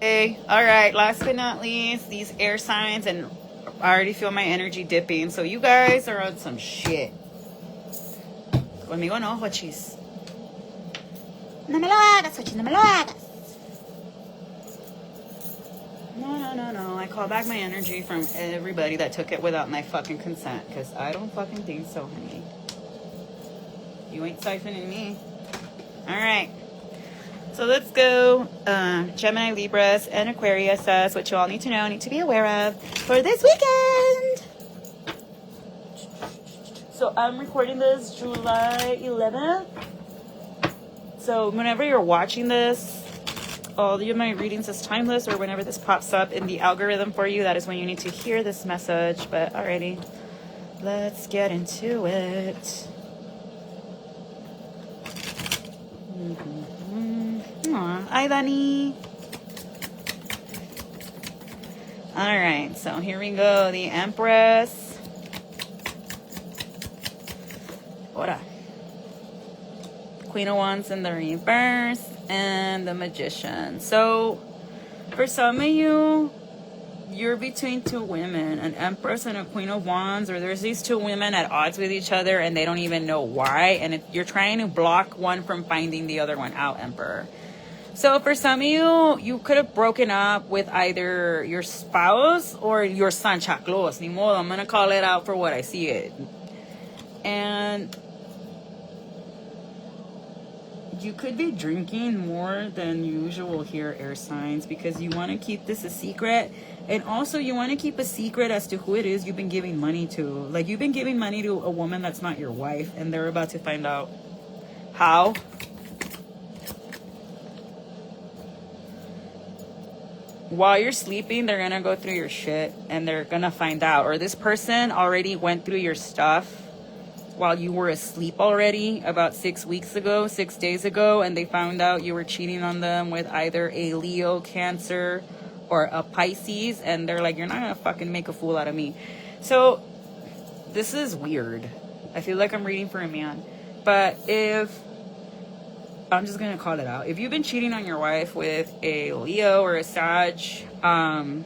Okay, all right, last but not least, these air signs, and I already feel my energy dipping, so you guys are on some shit. Conmigo no, Hochis. No me lo hagas, Hochis, no me lo hagas. No. I call back my energy from everybody that took it without my fucking consent, because I don't fucking think so, honey. You ain't siphoning me. All right. So let's go. Gemini, Libras, and Aquarius says what you all need to know, need to be aware of for this weekend. So I'm recording this July 11th. So whenever you're watching this, all of my readings is timeless, or whenever this pops up in the algorithm for you, that is when you need to hear this message. But alrighty, let's get into it. Aw, hi, Danny. All right, so here we go. The Empress. Ora. Queen of Wands in the reverse, and the Magician. So, for some of you, you're between two women, an Empress and a Queen of Wands, or there's these two women at odds with each other and they don't even know why, and you're trying to block one from finding the other one out, Emperor. So for some of you, you could have broken up with either your spouse or your Santa Claus. Ni modo, I'm going to call it out for what I see it. And you could be drinking more than usual here, air signs, because you want to keep this a secret. And also you want to keep a secret as to who it is you've been giving money to. Like, you've been giving money to a woman that's not your wife, and they're about to find out how. While you're sleeping, they're going to go through your shit and they're going to find out. Or this person already went through your stuff while you were asleep already about 6 weeks ago, 6 days ago, and they found out you were cheating on them with either a Leo, Cancer, or a Pisces, and they're like, you're not going to fucking make a fool out of me. So this is weird. I feel like I'm reading for a man. But I'm just going to call it out. If you've been cheating on your wife with a Leo or a Sag, and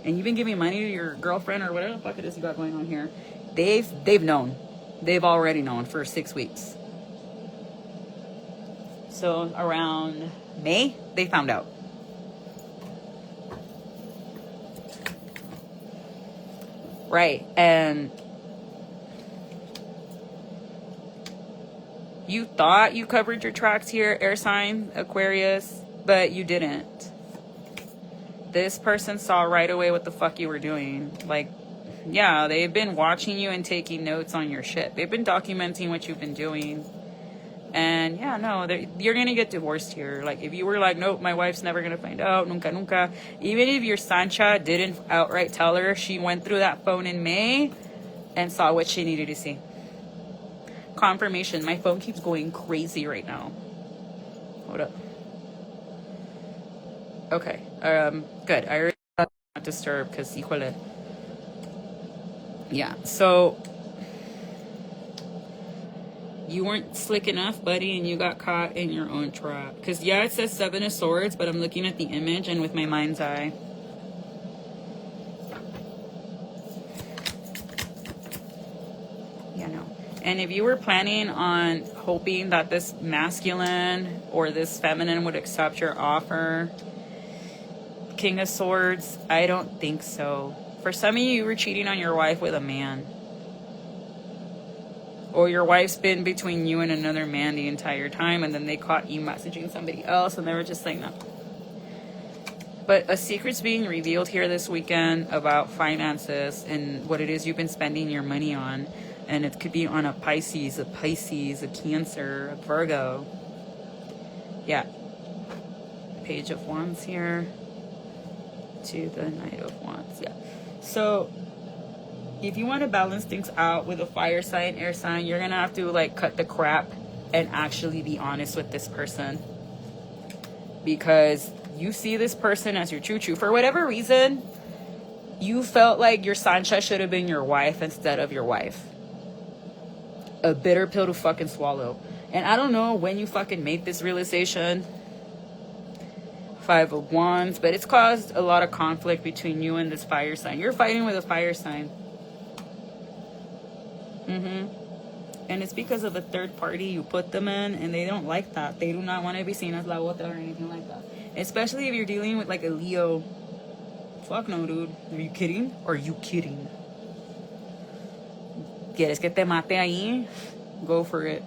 you've been giving money to your girlfriend or whatever the fuck it is you got going on here, they've known. They've already known for 6 weeks. So around May, they found out. Right. And you thought you covered your tracks here, air sign, Aquarius, but you didn't. This person saw right away what the fuck you were doing. Like, yeah, they've been watching you and taking notes on your shit. They've been documenting what you've been doing. And yeah, no, you're going to get divorced here. Like, if you were like, nope, my wife's never going to find out, nunca. Even if your Sancha didn't outright tell her, she went through that phone in May and saw what she needed to see. Confirmation. My phone keeps going crazy right now. Hold up. Okay. Good. I already got not disturbed because híjole. Yeah. So you weren't slick enough, buddy, and you got caught in your own trap. Because yeah, it says 7 of Swords, but I'm looking at the image and with my mind's eye. Yeah, no. And if you were planning on hoping that this masculine or this feminine would accept your offer, King of Swords, I don't think so. For some of you, you were cheating on your wife with a man. Or your wife's been between you and another man the entire time, and then they caught you messaging somebody else, and they were just like, no. But a secret's being revealed here this weekend about finances and what it is you've been spending your money on. And it could be on a Pisces, a Cancer, a Virgo. Yeah. Page of Wands here to the Knight of Wands. Yeah. So if you want to balance things out with a fire sign, air sign, you're going to have to like cut the crap and actually be honest with this person. Because you see this person as your choo-choo. For whatever reason, you felt like your Sancha should have been your wife instead of your wife. A bitter pill to fucking swallow. And I don't know when you fucking made this realization. Five of Wands, but it's caused a lot of conflict between you and this fire sign. You're fighting with a fire sign. And it's because of a third party you put them in, and they don't like that. They do not want to be seen as la otra or anything like that. Especially if you're dealing with like a Leo. Fuck no, dude. Are you kidding? Are you kidding? ¿Quieres que te mate ahí? Go for it.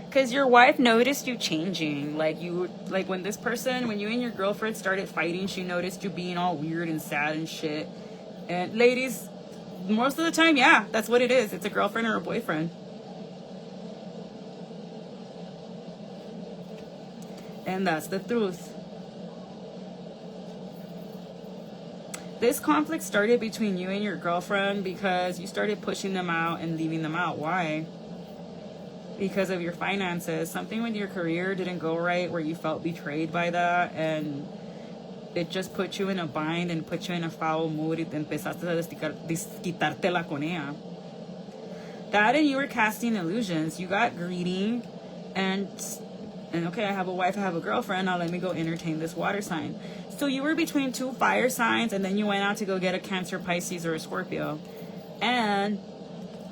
Because your wife noticed you changing. Like when this person, when you and your girlfriend started fighting, she noticed you being all weird and sad and shit. And ladies, most of the time, yeah, that's what it is. It's a girlfriend or a boyfriend. And that's the truth. This conflict started between you and your girlfriend because you started pushing them out and leaving them out. Why? Because of your finances. Something with your career didn't go right where you felt betrayed by that, and it just put you in a bind and put you in a foul mood. Y te empezaste a desquitártela con ella. That, and you were casting illusions. You got greedy and okay, I have a wife, I have a girlfriend, now let me go entertain this water sign. So you were between two fire signs, and then you went out to go get a Cancer, Pisces, or a Scorpio. And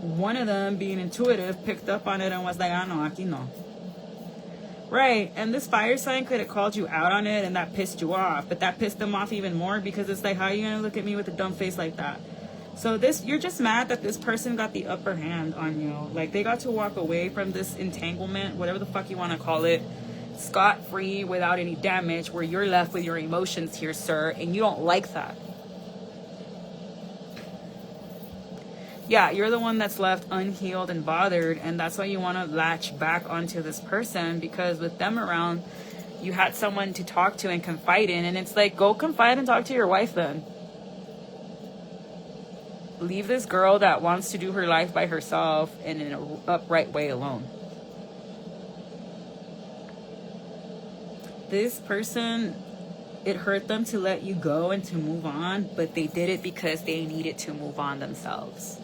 one of them, being intuitive, picked up on it and was like, ah, no, aquí no. Right, and this fire sign could have called you out on it, and that pissed you off. But that pissed them off even more, because it's like, how are you going to look at me with a dumb face like that? So you're just mad that this person got the upper hand on you. Like, they got to walk away from this entanglement, whatever the fuck you want to call it, scot-free, without any damage, where you're left with your emotions here, sir, and you don't like that. Yeah, you're the one that's left unhealed and bothered, and that's why you want to latch back onto this person, because with them around, you had someone to talk to and confide in, and it's like, go confide and talk to your wife then. Leave this girl that wants to do her life by herself and in an upright way alone. This person, it hurt them to let you go and to move on, but they did it because they needed to move on themselves.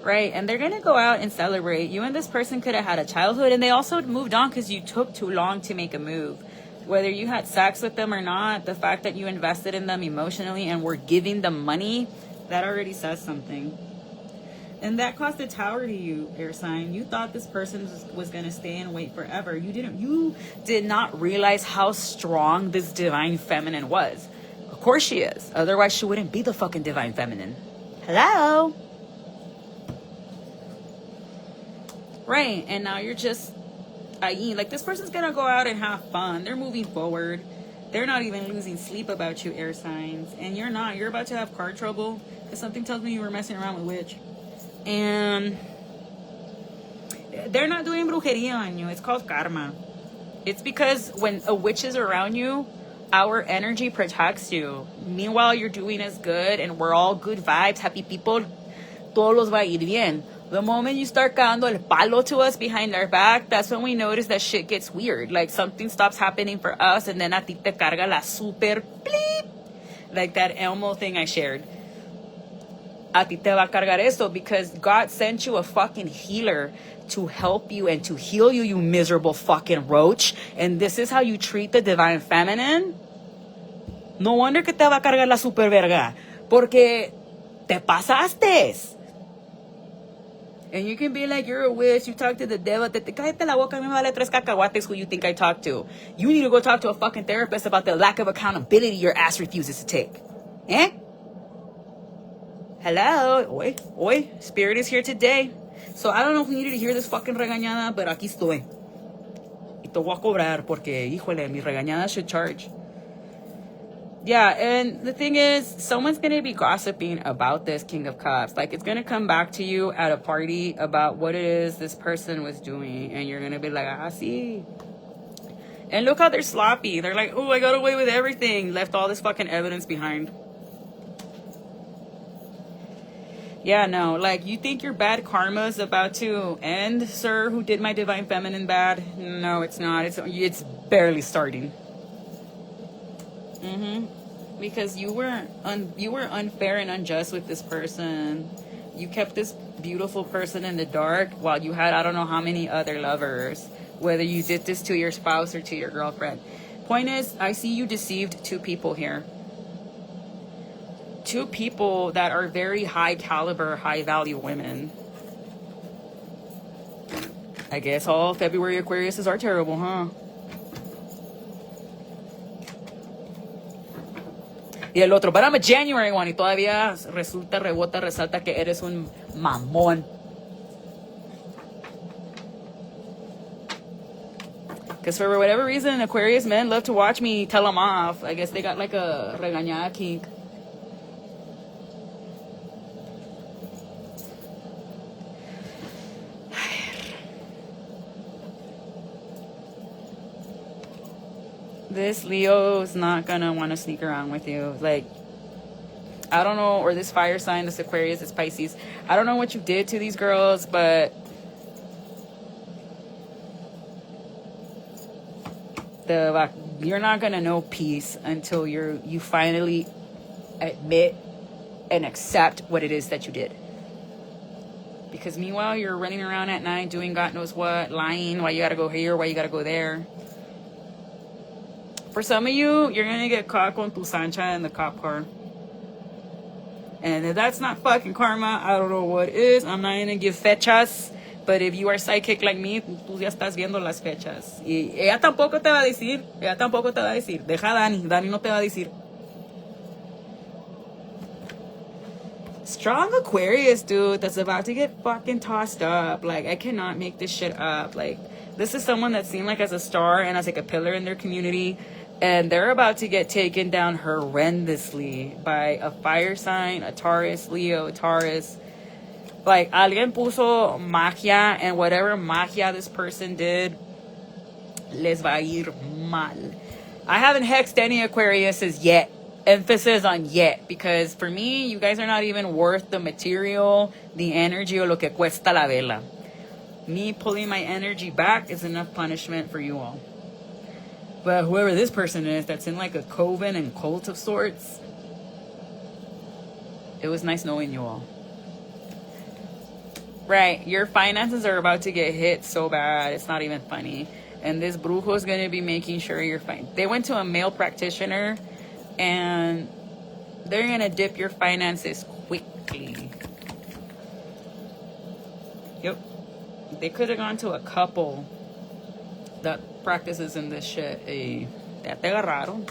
Right? And they're going to go out and celebrate. You and this person could have had a childhood, and they also moved on because you took too long to make a move. Whether you had sex with them or not, the fact that you invested in them emotionally and were giving them money, that already says something. And that caused a tower to you, air sign. You thought this person was going to stay and wait forever. You did not realize how strong this divine feminine was. Of course she is. Otherwise she wouldn't be the fucking divine feminine. Hello? Right. And now you're just, like, this person's going to go out and have fun. They're moving forward. They're not even losing sleep about you, air signs. And you're not. You're about to have car trouble, because something tells me you were messing around with witch. And they're not doing brujeria on you. It's called karma. It's because when a witch is around you, our energy protects you. Meanwhile, you're doing as good, and we're all good vibes, happy people. Todos los va a ir bien. The moment you start cagando el palo to us behind our back, that's when we notice that shit gets weird. Like, something stops happening for us, and then a ti te carga la super bleep. Like that Elmo thing I shared. A ti te va a cargar esto, because God sent you a fucking healer to help you and to heal you, you miserable fucking roach. And this is how you treat the divine feminine? No wonder que te va a cargar la super verga. Porque te pasaste. And you can be like, you're a witch, you talk to the devil. Cállate la boca, me vale tres cacahuates who you think I talk to. You need to go talk to a fucking therapist about the lack of accountability your ass refuses to take. Eh? Hello? Oi, Spirit is here today. So I don't know if you needed to hear this fucking regañada, but aquí estoy. Y te voy a cobrar porque, híjole, mi regañada should charge. Yeah, and the thing is, someone's going to be gossiping about this King of Cups. Like, it's going to come back to you at a party about what it is this person was doing. And you're going to be like, ah, see. And look how they're sloppy. They're like, oh, I got away with everything. Left all this fucking evidence behind. Yeah, no, like, you think your bad karma's about to end, sir, who did my divine feminine bad? No, it's not. It's barely starting. Because you were unfair and unjust with this person. You kept this beautiful person in the dark while you had I don't know how many other lovers, whether you did this to your spouse or to your girlfriend. Point is, I see you deceived two people here. Two people that are very high caliber, high value women. I guess all February Aquariuses are terrible, huh? Y el otro, but I'm a January one, y todavía resulta, rebota, resalta que eres un mamón. Because for whatever reason, Aquarius men love to watch me tell them off. I guess they got like a regañada kink. This Leo is not gonna want to sneak around with you. Like, I don't know, or this fire sign, this Aquarius, this Pisces. I don't know what you did to these girls, but you're not gonna know peace until you finally admit and accept what it is that you did. Because meanwhile, you're running around at night doing God knows what, lying, why you gotta go here, why you gotta go there. For some of you, you're gonna get caught con tu Sancha in the cop car. And if that's not fucking karma, I don't know what is. I'm not gonna give fechas. But if you are psychic like me, tú ya estás viendo las fechas. Y ella tampoco te va a decir. Deja a Dani. Dani no te va a decir. Strong Aquarius, dude, that's about to get fucking tossed up. Like, I cannot make this shit up. Like, this is someone that's seen like as a star and as like a pillar in their community. And they're about to get taken down horrendously by a fire sign, a Taurus, Leo, Taurus. Like, alguien puso magia, and whatever magia this person did, les va a ir mal. I haven't hexed any Aquariuses yet. Emphasis on yet. Because for me, you guys are not even worth the material, the energy, or lo que cuesta la vela. Me pulling my energy back is enough punishment for you all. But whoever this person is that's in like a coven and cult of sorts, it was nice knowing you all. Right, your finances are about to get hit so bad, it's not even funny. And this brujo is going to be making sure you're fine. They went to a male practitioner, and they're going to dip your finances quickly. Yep. They could have gone to a couple that practices in this shit. Ya te agarraron.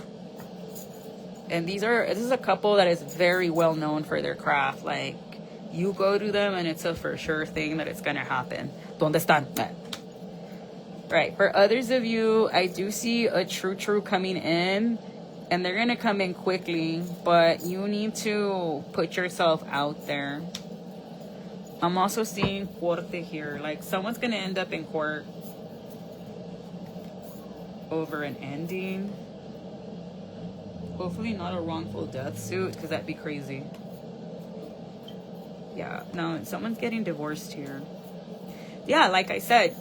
And this is a couple that is very well known for their craft. Like, you go to them and it's a for sure thing that it's gonna happen. ¿Dónde están? Right. For others of you, I do see a true coming in, and they're gonna come in quickly, but you need to put yourself out there. I'm also seeing corte here. Like, someone's gonna end up in court over an ending. Hopefully not a wrongful death suit, because that'd be crazy. Yeah, no, someone's getting divorced here. Yeah, like I said,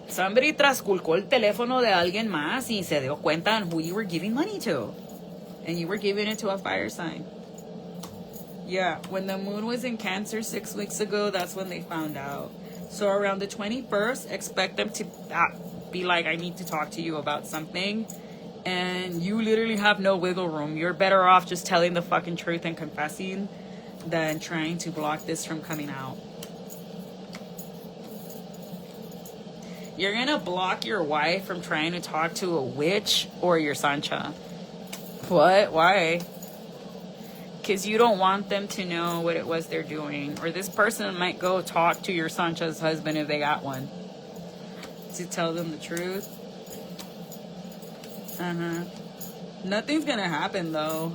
somebody trasculcó el teléfono de alguien más y se dio cuenta on who you were giving money to. And you were giving it to a fire sign. Yeah, when the moon was in Cancer 6 weeks ago, that's when they found out. So around the 21st, expect them to be like, I need to talk to you about something. And you literally have no wiggle room. You're better off just telling the fucking truth and confessing than trying to block this from coming out. You're gonna block your wife from trying to talk to a witch or your Sancha. What? Why? Because you don't want them to know what it was they're doing. Or this person might go talk to your Sancha's husband if they got one, to tell them the truth. Nothing's gonna happen though.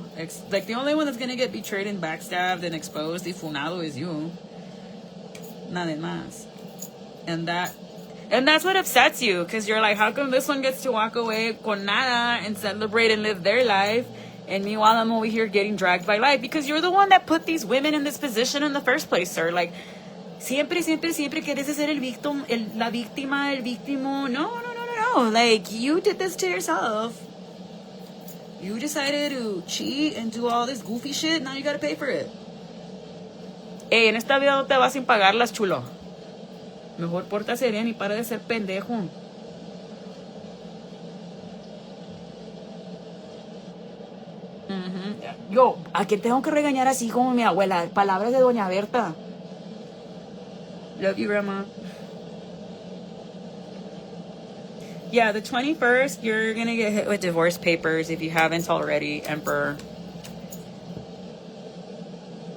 Like, the only one that's gonna get betrayed and backstabbed and exposed y funado is you. Nada más. And that's what upsets you, because you're like, how come this one gets to walk away con nada and celebrate and live their life, and meanwhile I'm over here getting dragged by life? Because you're the one that put these women in this position in the first place, sir. Like, siempre quieres ser la víctima, el víctimo. No. Like, you did this to yourself. You decided to cheat and do all this goofy shit. Now you gotta pay for it. En esta vida no te vas sin pagarlas, chulo. Mejor pórtase bien y para de ser pendejo. Yo, ¿a quién tengo que regañar así como mi abuela? Palabras de doña Berta. Love you, grandma. Yeah, the 21st, you're gonna get hit with divorce papers if you haven't already, Emperor.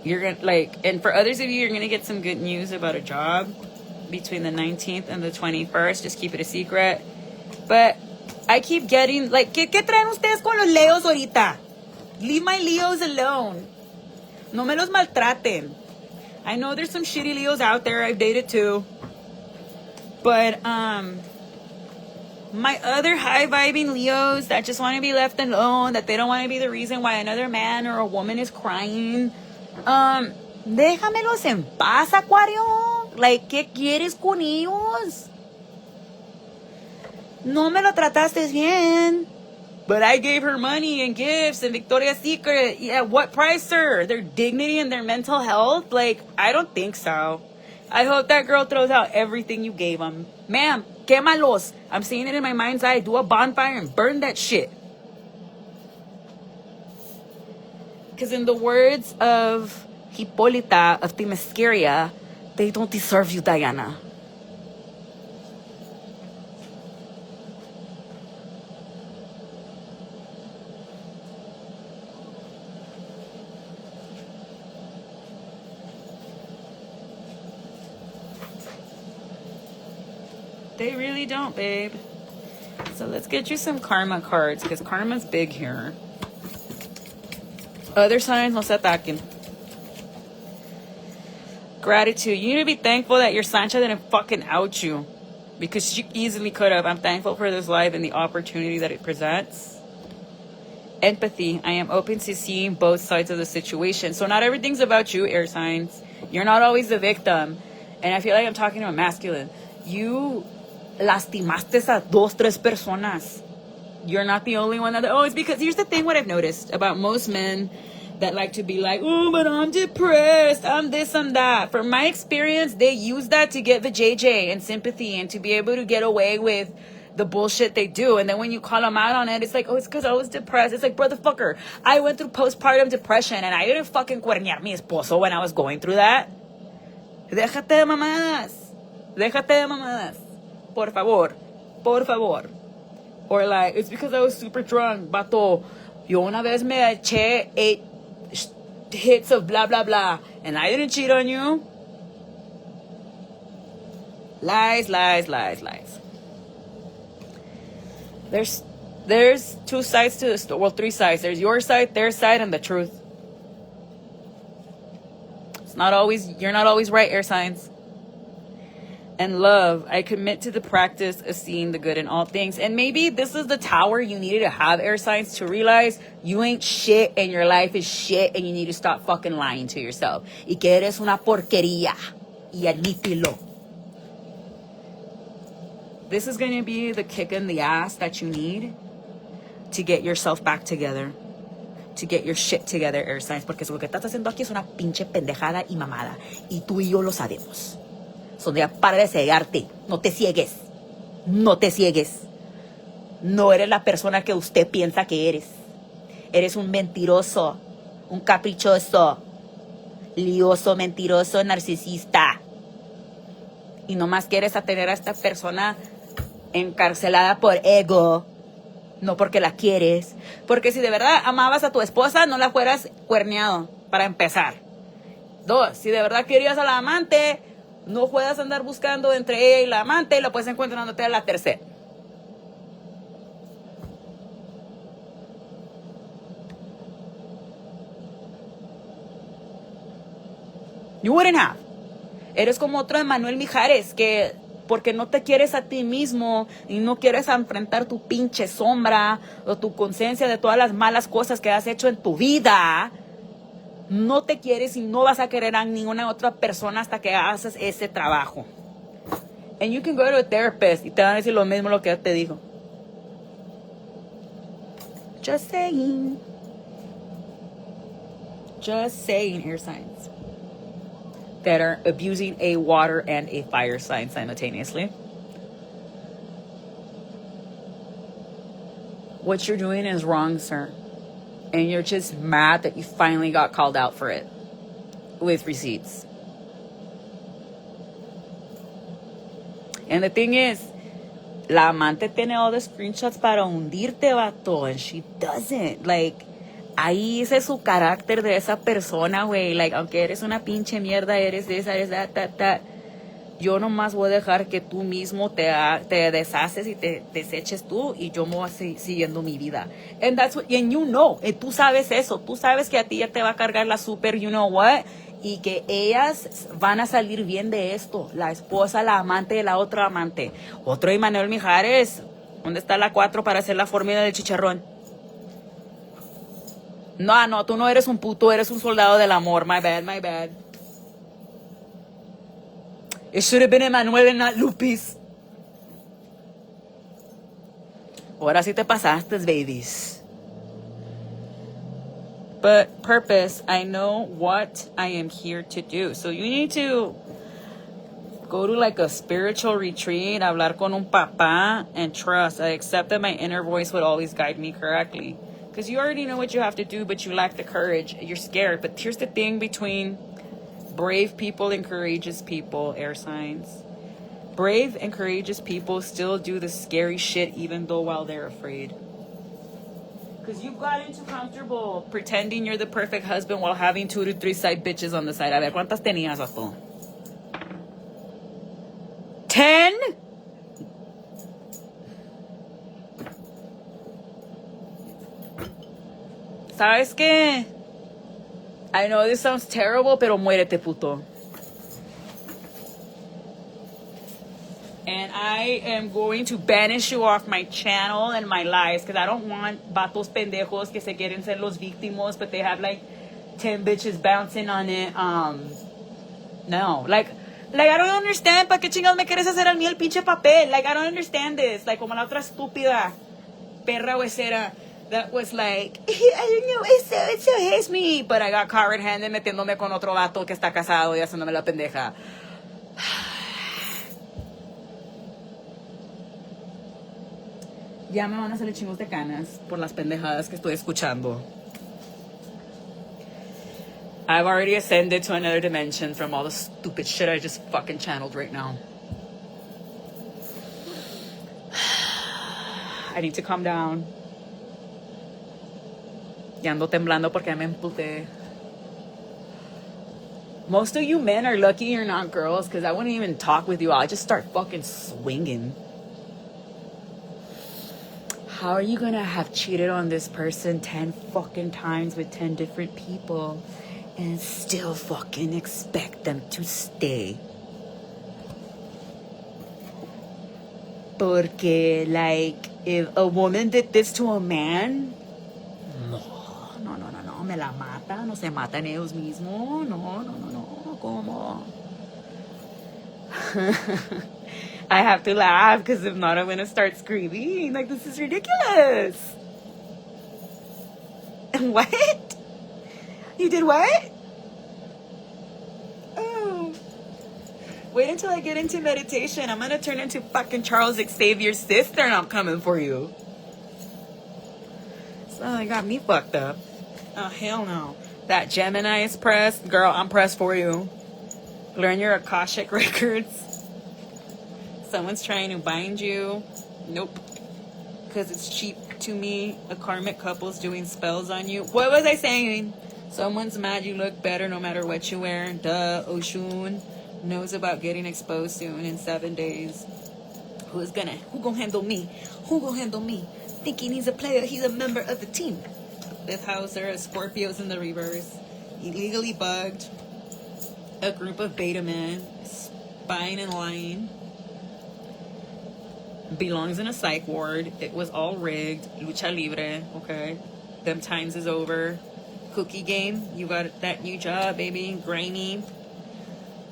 You're gonna, like, and for others of you, you're gonna get some good news about a job between the 19th and the 21st. Just keep it a secret. But I keep getting, like, ¿qué traen ustedes con los Leos ahorita? Leave my Leos alone. No me los maltraten. I know there's some shitty Leos out there. I've dated too. But, my other high-vibing Leos that just want to be left alone, that they don't want to be the reason why another man or a woman is crying, déjamelos en paz, Acuario. Like, ¿qué quieres con ellos? No me lo trataste bien. But I gave her money and gifts and Victoria's Secret. Yeah, what price, sir? Their dignity and their mental health? Like, I don't think so. I hope that girl throws out everything you gave them. Ma'am, quémalos. I'm seeing it in my mind's eye. Do a bonfire and burn that shit. Because in the words of Hippolyta of Themyscira, they don't deserve you, Diana. They really don't, babe. So let's get you some karma cards, because karma's big here. Other signs, no se ataquen. Gratitude. You need to be thankful that your Sancha didn't fucking out you, because she easily could have. I'm thankful for this life and the opportunity that it presents. Empathy. I am open to seeing both sides of the situation. So not everything's about you, air signs. You're not always the victim. And I feel like I'm talking to a masculine. You lastimaste a 2-3 personas. You're not the only one that... Oh, it's because... Here's the thing, what I've noticed about most men that like to be like, oh, but I'm depressed, I'm this, I'm that. From my experience, they use that to get the JJ and sympathy and to be able to get away with the bullshit they do. And then when you call them out on it, it's like, oh, it's because I was depressed. It's like, brotherfucker, I went through postpartum depression and I didn't fucking cuernear mi esposo when I was going through that. Déjate de mamadas. Déjate de mamadas. Por favor. Por favor. Or like, it's because I was super drunk. Vato, yo una vez me eché 8 hits of blah, blah, blah. And I didn't cheat on you. Lies, lies, lies, lies. There's 2 sides to the story. Well, 3 sides. There's your side, their side, and the truth. You're not always right, air signs. And love, I commit to the practice of seeing the good in all things. And maybe this is the tower you needed to have, air signs, to realize you ain't shit and your life is shit and you need to stop fucking lying to yourself. Y que eres una porquería. Y admítelo. This is going to be the kick in the ass that you need to get yourself back together. To get your shit together, air signs. Porque lo que estás haciendo aquí es una pinche pendejada y mamada. Y tú y yo lo sabemos. So ya para de cegarte. No te ciegues. No te ciegues. No eres la persona que usted piensa que eres. Eres un mentiroso. Un caprichoso. Lioso, mentiroso, narcisista. Y nomás quieres a tener a esta persona encarcelada por ego. No porque la quieres. Porque si de verdad amabas a tu esposa, no la fueras cuerneado, para empezar. 2, si de verdad querías a la amante, no puedas andar buscando entre ella y la amante y la puedes encontrándote a la tercera. You wouldn't have. Eres como otro de Manuel Mijares, que porque no te quieres a ti mismo y no quieres enfrentar tu pinche sombra o tu conciencia de todas las malas cosas que has hecho en tu vida, no te quieres y no vas a querer a ninguna otra persona hasta que haces ese trabajo. And you can go to a therapist y te van a decir lo mismo lo que te digo. Just saying. Just saying, air signs. that are abusing a water and a fire sign simultaneously. What you're doing is wrong, sir. And you're just mad that you finally got called out for it with receipts. And the thing is, la amante tiene all the screenshots para hundirte, vato, and she doesn't. Like, ahí ese es su carácter de esa persona, güey. Like, aunque eres una pinche mierda, eres esa, eres that. Yo nomás voy a dejar que tú mismo te deshaces y te deseches tú, y yo me voy a seguir siguiendo mi vida. And that's what, and you know, tú sabes eso. Tú sabes que a ti ya te va a cargar la super, you know what, y que ellas van a salir bien de esto. La esposa, la amante de la otra amante. Otro Manuel Mijares. ¿Dónde está la 4 para hacer la fórmula del chicharrón? No, tú no eres un puto, eres un soldado del amor. My bad. It should have been Emmanuel and not Lupis. Ahora sí te pasaste, babies. But purpose, I know what I am here to do. So you need to go to like a spiritual retreat, hablar con un papá, and trust. I accept that my inner voice would always guide me correctly. Because you already know what you have to do, but you lack the courage. You're scared. But here's the thing between brave people and courageous people, air signs. Brave and courageous people still do the scary shit even though while they're afraid. Because you've gotten too comfortable pretending you're the perfect husband while having 2 to 3 side bitches on the side. A ver, ¿cuántas tenías, vato? 10? ¿Sabes qué? I know this sounds terrible, pero muérete, puto. And I am going to banish you off my channel and my lives, because I don't want vatos pendejos que se quieren ser los víctimos, but they have like 10 bitches bouncing on it. No. Like I don't understand. ¿Para qué chingados me quieres hacer a mí el pinche papel? Like, I don't understand this. Like, como la otra estúpida perra huesera that was like, I don't know, it so hates me. But I got caught red-handed metiéndome con otro vato que está casado y haciéndome la pendeja. Ya me van a salir chingos de canas por las pendejadas que estoy escuchando. I've already ascended to another dimension from all the stupid shit I just fucking channeled right now. I need to calm down. Ya ando temblando porque me emputé. Most of you men are lucky you're not girls, because I wouldn't even talk with you. I'll just start fucking swinging. How are you gonna have cheated on this person 10 fucking times with 10 different people and still fucking expect them to stay? Porque, like, if a woman did this to a man, no, me la mata, no se matan ellos mismos, no, ¿cómo? I have to laugh, because if not, I'm going to start screaming. Like, this is ridiculous. What? You did what? Oh. Wait until I get into meditation. I'm going to turn into fucking Charles Xavier's sister, and I'm coming for you. So they got me fucked up. Oh, hell no. That Gemini is pressed. Girl, I'm pressed for you. Learn your Akashic records. Someone's trying to bind you. Nope. Because it's cheap to me. A karmic couple's doing spells on you. What was I saying? Someone's mad you look better no matter what you wear. Duh. Oshun knows about getting exposed soon in 7 days. Who gonna handle me? Who gonna handle me? Thinking he's a player, he's a member of the team. Fifth houser, Scorpios in the reverse. Illegally bugged. A group of beta men. Spying and lying. Belongs in a psych ward. It was all rigged. Lucha libre. Okay. Them times is over. Cookie game. You got that new job, baby. Grimy.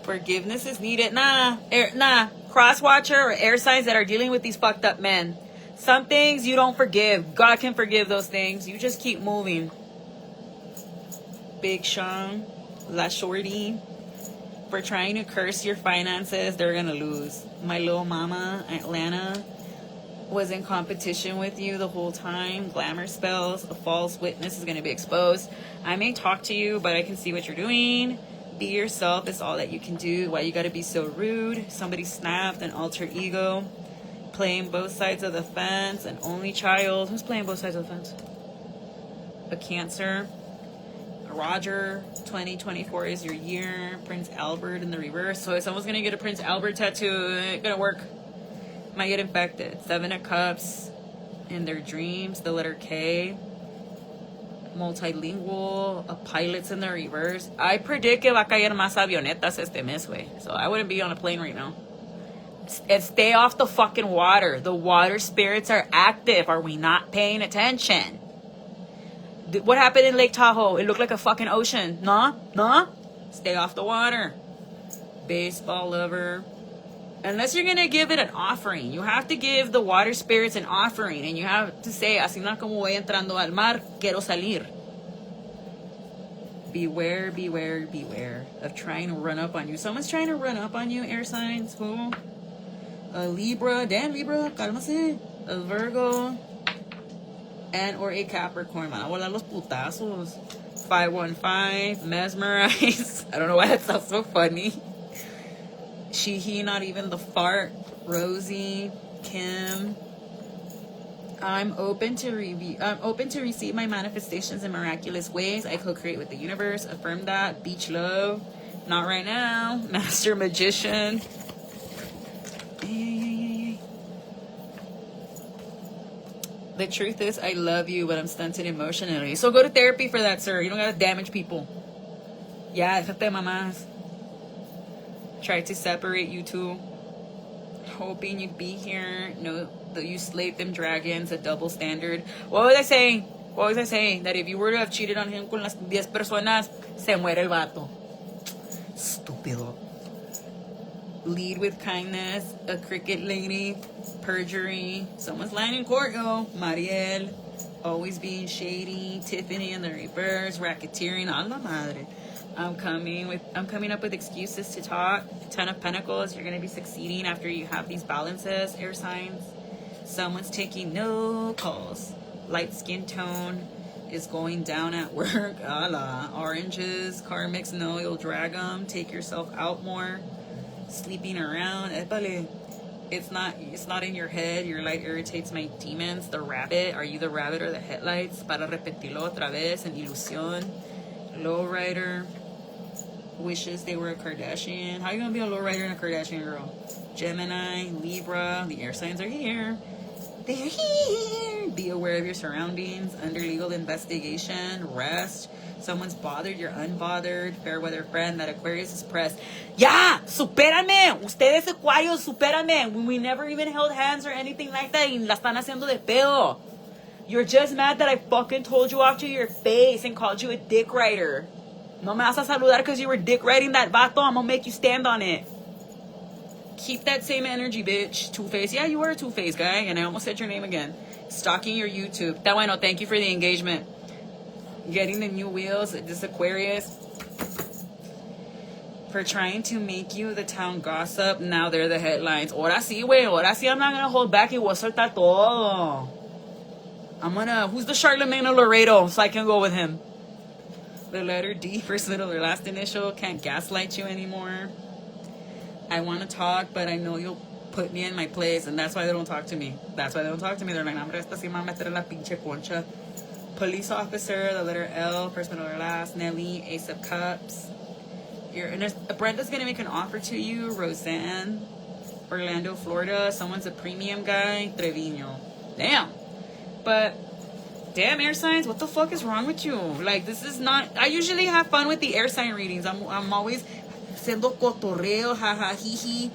Forgiveness is needed. Nah. Crosswatcher or air signs that are dealing with these fucked up men. Some things you don't forgive. God can forgive those things. You just keep moving. Big Sean. La Shorty. for trying to curse your finances, they're gonna lose. My little mama, Atlanta, was in competition with you the whole time. Glamour spells, a false witness is gonna be exposed. I may talk to you, but I can see what you're doing. Be yourself is all that you can do. Why you gotta be so rude? Somebody snapped, an alter ego. Playing both sides of the fence, an only child. Who's playing both sides of the fence? A Cancer. Roger, 2024 is your year. Prince Albert in the reverse. So if someone's gonna get a Prince Albert tattoo, it ain't gonna work. Might get infected. 7 of Cups in their dreams. The letter K. Multilingual. A pilot's in the reverse. I predict que va a caer más avionetas este mes, güey. So I wouldn't be on a plane right now. And stay off the fucking water. The water spirits are active. Are we not paying attention? What happened in Lake Tahoe? It looked like a fucking ocean. No? Stay off the water. Baseball lover. Unless you're going to give it an offering. You have to give the water spirits an offering. And you have to say, así no como voy entrando al mar, quiero salir. Beware, beware, beware of trying to run up on you. Someone's trying to run up on you, air signs. Who? A Libra. Damn, Libra. Cálmase. A Virgo. And or a Capricorn. Man, a volar los putazos. 515. Mesmerize. I don't know why that sounds so funny. She, he, not even the fart. Rosie. Kim. I'm open to receive my manifestations in miraculous ways. I co-create with the universe. Affirm that. Beach love. Not right now. Master magician. The truth is, I love you, but I'm stunted emotionally. So go to therapy for that, sir. You don't gotta damage people. Yeah, déjate mamás. Try to separate you two. Hoping you'd be here. No, that you slayed them dragons, a double standard. What was I saying? That if you were to have cheated on him con las 10 personas, se muere el vato. Estúpido. Lead with kindness, a cricket lady, perjury, someone's lying in court, yo. Mariel, always being shady, Tiffany in the reverse, racketeering, a la madre. I'm coming up with excuses to talk. 10 of Pentacles, you're gonna be succeeding after you have these balances, air signs. Someone's taking no calls. Light skin tone is going down at work. A la oranges, karmics, no, you'll drag them. Take yourself out more. Sleeping around. It's not in your head. Your light irritates my demons. The rabbit. Are you the rabbit or the headlights? Para repetirlo otra vez. An ilusión. Lowrider. Wishes they were a Kardashian. How are you gonna be a lowrider and a Kardashian girl? Gemini. Libra. The air signs are here. They're here. Be aware of your surroundings. Under legal investigation. Rest. Someone's bothered, you're unbothered. Fair weather friend, that Aquarius is pressed. Ya, supérame. Ustedes Acuarios, supérame. We never even held hands or anything like that. Y la están haciendo de pedo. You're just mad that I fucking told you off to your face and called you a dick writer. No me vas a saludar because you were dick writing that vato. I'm gonna make you stand on it. Keep that same energy, bitch. Two-Face. Yeah, you were a Two-Face guy. And I almost said your name again. Stalking your YouTube. That bueno, thank you for the engagement. Getting the new wheels, this Aquarius, for trying to make you the town gossip. Now they're the headlines. Ahora sí, güey. Ahora sí, I'm not gonna hold back. Y voy a soltar todo. Who's the Charlemagne of Laredo so I can go with him? The letter D, first middle or last initial. Can't gaslight you anymore. I want to talk, but I know you'll put me in my place, and that's why they don't talk to me. They're like, hombre, esta sí me va a meter en la pinche concha. Police officer, the letter L, first, middle, or last. Nelly, Ace of Cups. Brenda's going to make an offer to you. Roseanne, Orlando, Florida. Someone's a premium guy. Trevino. Damn. But, damn, air signs, what the fuck is wrong with you? Like, this is not... I usually have fun with the air sign readings. I'm always haciendo cotorreo, jaja, jiji,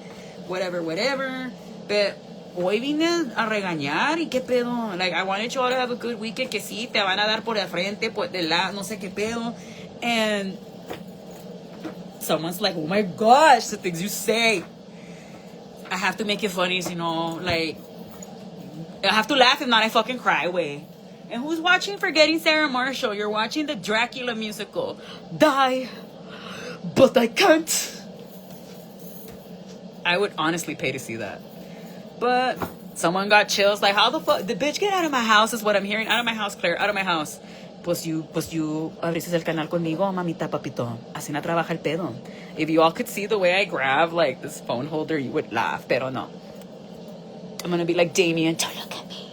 whatever. But... hoy vine a regañar y qué pedo. Like, I wanted you all to have a good weekend, que sí, te van a dar por de frente, por de lado, no sé qué pedo. And someone's like, oh my gosh, the things you say. I have to make it funny, you know, like, I have to laugh, if not I fucking cry, way. And who's watching Forgetting Sarah Marshall? You're watching the Dracula musical. Die, but I can't. I would honestly pay to see that. But someone got chills. Like, how the fuck? The bitch, get out of my house is what I'm hearing. Out of my house, Claire. Out of my house. Pues you abriste el canal conmigo, mamita, papito. Así no trabaja el pedo. If you all could see the way I grab, like, this phone holder, you would laugh. Pero no. I'm gonna be like, Damien, don't look at me.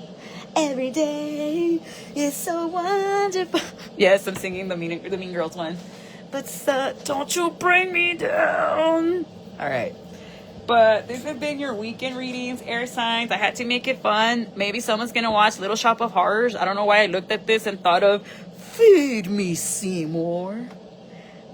Every day is so wonderful. Yes, I'm singing the Mean Girls one. But don't you bring me down. All right. But these have been your weekend readings, air signs. I had to make it fun. Maybe someone's going to watch Little Shop of Horrors. I don't know why I looked at this and thought of, feed me, Seymour.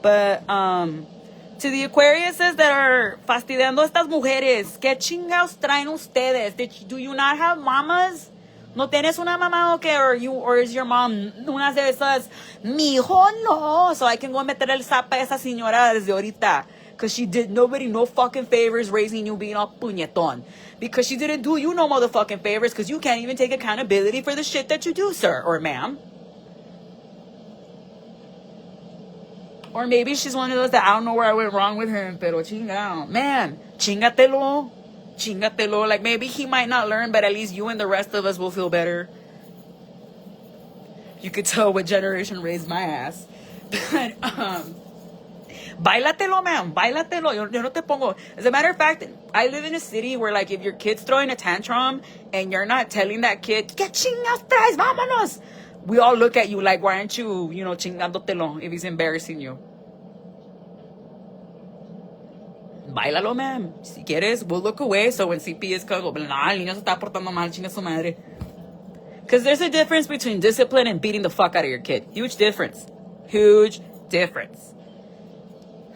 But to the Aquariuses that are fastidiando estas mujeres, ¿qué chingados traen ustedes? Do you not have mamas? ¿No tienes una mamá o qué? Or is your mom una de esas? Mijo, no. So I can go meter el zap a esa señora desde ahorita. Because she did nobody no fucking favors raising you being all puñetón. Because she didn't do you no motherfucking favors because you can't even take accountability for the shit that you do, sir or ma'am. Or maybe she's one of those that I don't know where I went wrong with him, pero chingao. Man, chingatelo. Chingatelo. Like, maybe he might not learn, but at least you and the rest of us will feel better. You could tell what generation raised my ass. But, bailatelo, man. Bailatelo. Yo no te pongo. As a matter of fact, I live in a city where, like, if your kid's throwing a tantrum and you're not telling that kid, ¿qué chingas traes? Vámonos. We all look at you like, why aren't you, chingandotelo if he's embarrassing you? Báilalo, man. Si quieres, we'll look away. So when CP is come, nah, el niño se está portando mal, chinga su madre. Because there's a difference between discipline and beating the fuck out of your kid. Huge difference. Huge difference.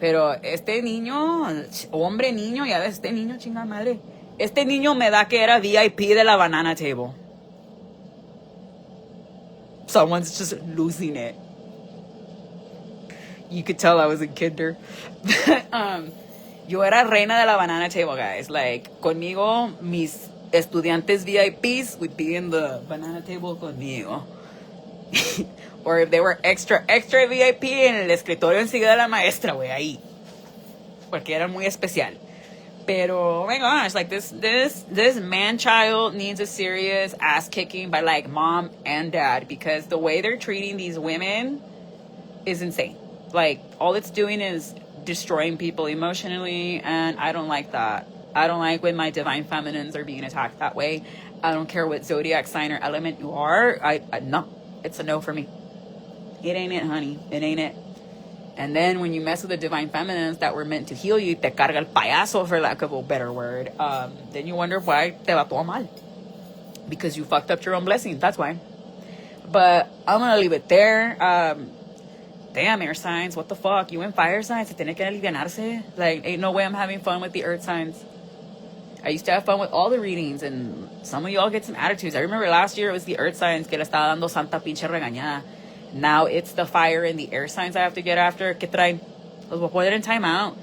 Pero este niño, hombre niño, ya ves, este niño, chinga madre. Este niño me da que era VIP de la banana table. Someone's just losing it. You could tell I was in kinder. Yo era reina de la banana table, guys. Like, conmigo, mis estudiantes VIPs would be in the banana table conmigo. Or if they were extra VIP, en el escritorio enseguida de la maestra, güey, ahí. Porque era muy especial. Pero, oh my gosh, like, this man-child needs a serious ass-kicking by, like, mom and dad. Because the way they're treating these women is insane. Like, all it's doing is destroying people emotionally, and I don't like that. I don't like when my divine feminines are being attacked that way. I don't care what zodiac sign or element you are. No, it's a no for me. It ain't it, honey. It ain't it. And then when you mess with the divine feminines that were meant to heal you, te carga el payaso, for lack of a better word, then you wonder why te va todo mal. Because you fucked up your own blessings. That's why. But I'm going to leave it there. Damn, air signs. What the fuck? You and fire signs. Se tiene que alivianarse. Like, ain't no way I'm having fun with the earth signs. I used to have fun with all the readings, and some of y'all get some attitudes. I remember last year it was the earth signs que le estaba dando santa pinche regañada. Now it's the fire and the air signs I have to get after. ¿Qué traen? Los voy a poner in timeout.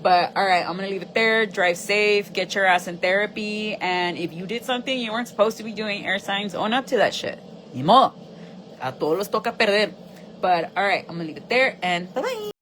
But, all right, I'm going to leave it there. Drive safe. Get your ass in therapy. And if you did something you weren't supposed to be doing, air signs, own up to that shit. Ni modo. A todos los toca perder. But, all right, I'm going to leave it there. And bye-bye.